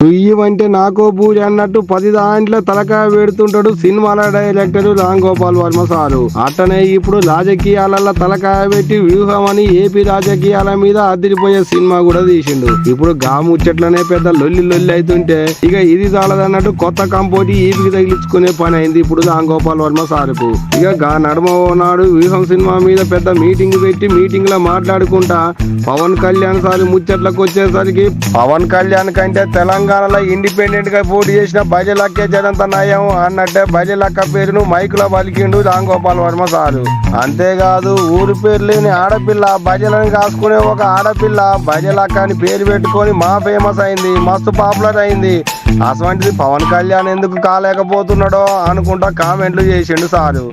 ఇవ్వంటే నాకో పూజ అన్నట్టు 10 దాంట్లో తలకాయ పెడుతుంటాడు సినిమాల డైరెక్టర్ రామ్ గోపాల్ వర్మ సారు. అట్టనే ఇప్పుడు రాజకీయాలలో తలకాయ పెట్టి వ్యూహం అని ఏపీ రాజకీయాల మీద అదిరిపోయే సినిమా కూడా తీసిండు. ఇప్పుడు ముచ్చట్లనే పెద్ద లొల్లి లొల్లి అవుతుంటే ఇక ఇది చాలదన్నట్టు కొత్త కంపోటి ఏపీకి తగిలించుకునే పని అయింది ఇప్పుడు రామ్ గోపాల్ వర్మ సారుకు. ఇక నడుమ నాడు వ్యూహం సినిమా మీద పెద్ద మీటింగ్ పెట్టి మీటింగ్ లో మాట్లాడుకుంటా పవన్ కళ్యాణ్ సార్ ముచ్చట్లకు వచ్చేసరికి పవన్ కళ్యాణ్ కంటే తెలంగాణలో ఇండిపెండెంట్ గా పోటీ చేసిన బజలక్కే జనంత నయం అన్నట్టే బజలక్క పేరును మైకులో పలికిండు రామ్ గోపాల్ వర్మ సారు. అంతేకాదు ఊరి పేరు లేని ఆడపిల్ల బజలను కాసుకునే ఒక ఆడపిల్ల బజలక్క అని పేరు పెట్టుకొని మా ఫేమస్ అయింది, మస్తు పాపులర్ అయింది. అటువంటిది పవన్ కళ్యాణ్ ఎందుకు కాలేకపోతున్నాడో అనుకుంటా కామెంట్లు చేసిండు సారు.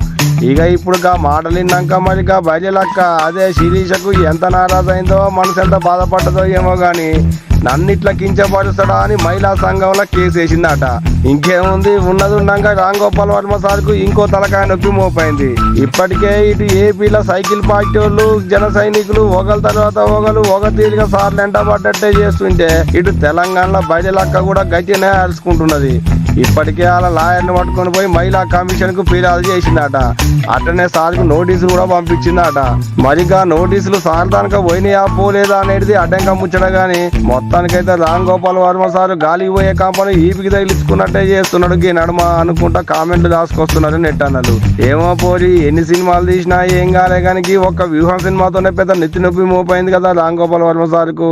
ఇక ఇప్పుడు మాటలు విన్నాక మరి బజలక్క అదే శిరీషకు ఎంత నారాజు అయిందో మనసు ఎంత బాధపడ్డదో ఏమో గాని నన్ను ఇట్లా కించపరుస్తాడా అని మహిళా సంఘంలో కేసు వేసిందట. ఇంకేముంది ఉన్నది ఉన్నాక రామ్ గోపాల్ వర్మ సార్కు ఇంకో తలకాయ నొప్పి మోపైంది. ఇప్పటికే ఇటు ఏపీలో సైకిల్ పార్టీ వాళ్ళు జన సైనికులు ఒకరి తర్వాత ఒక తీరుగా సార్లు ఎంట పడ్డట్టే చేస్తుంటే ఇటు తెలంగాణలో బజలక్క కూడా గట్టినే అరుచుకుంటున్నది. ఇప్పటికే అలా లాయర్ని పట్టుకొని పోయి మహిళా కమిషన్ కు ఫిర్యాదు చేసిందట. అట్టనే సార్కు నోటీసులు కూడా పంపించిందట. మరిగా నోటీసులు సార్ దానిక పోయినాయా పోలేదా అనేది అడ్డంగా ముచ్చట గాని మొత్తానికైతే రామ్ గోపాల్ వర్మ సార్ గాలికి పోయే కంపెనీ ఈపికి తగిలించుకున్నట్టే చేస్తున్నాడు ఈ నడుమ అనుకుంటా కామెంట్లు రాసుకొస్తున్నారు నెట్ అన్నలు. ఏమో పోరి ఎన్ని సినిమాలు తీసినా ఏం కాలే కానీ ఒక్క వ్యూహం సినిమాతోనే పెద్ద నెత్తి నొప్పి మోపైంది కదా రామ్ గోపాల్ వర్మ సార్కు.